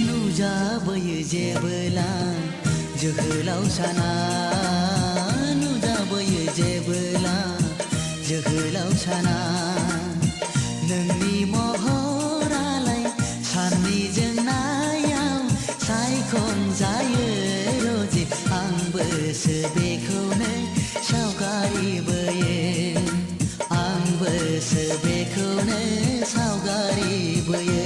नुजाबोयो जेबोला जोहोलाव साना नुजाबोयो जेबोला जोहोलाव साना नोंनि महरालाय साननिजों नायाव सायख'जायो रजे आंबोसो बेखौनो सावगारि बोयो आंबोसो बेखौनो सावगारि बोयो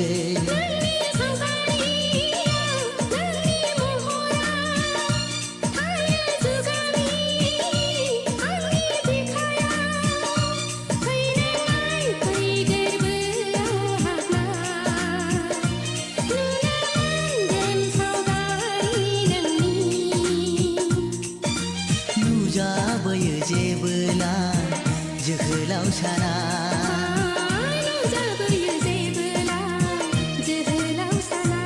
नुजाबोयो जेबोला जोहोलाव साना नुजाबोयो जेबोला जोहोलाव साना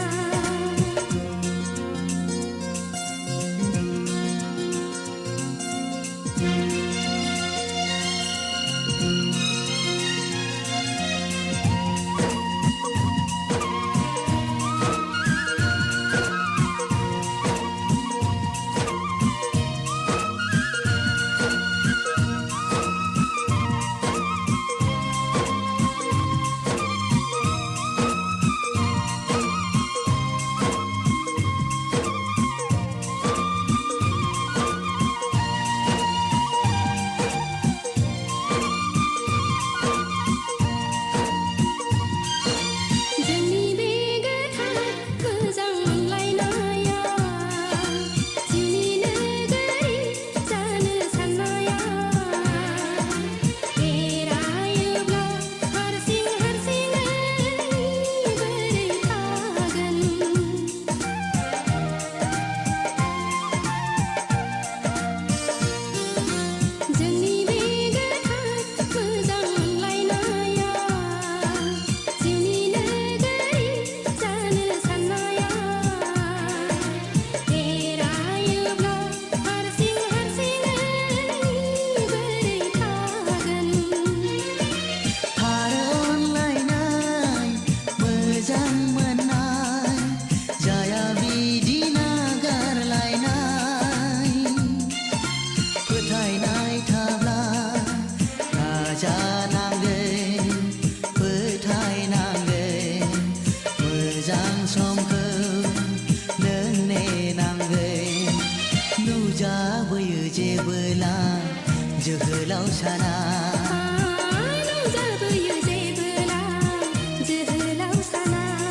नुजाबोयो जेबोला जोहोलाव साना नुजाबोयो जेबोला जोहोलाव साना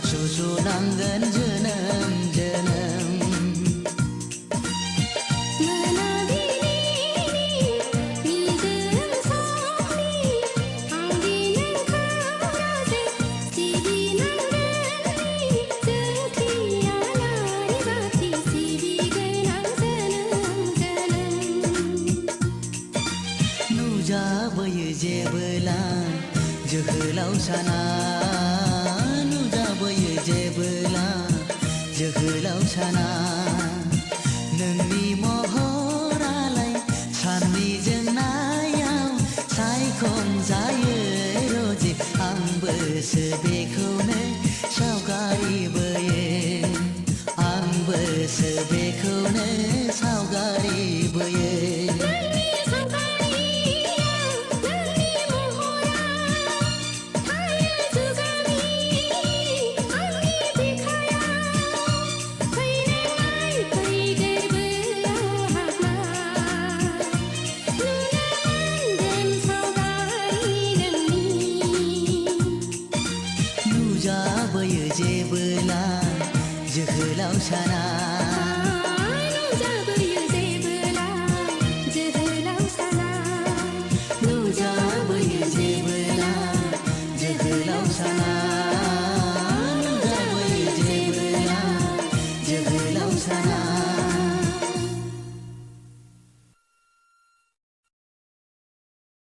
सुजुनांगोन जोनोम जोनोम नुजाबोयो जेबोला जोहोलाव साना नुजाबोयो जेबोला जोहोलाव साना नोंनि महरालाय साननिजों नायाव सायख'जायो रजे आंबोसो बेखौनो सावगारि बोयो आंबोसो बेखौनो सावगारि बोयो नोंनि सावगारियाव नोंनि महरा थायो जुगामि आंनि बिखायाव फैनाय फै गोरबोआव हाबना नुनो मोनगोन सावगारि नोंनि नुजाबोयो जेबोला जोहोलाव साना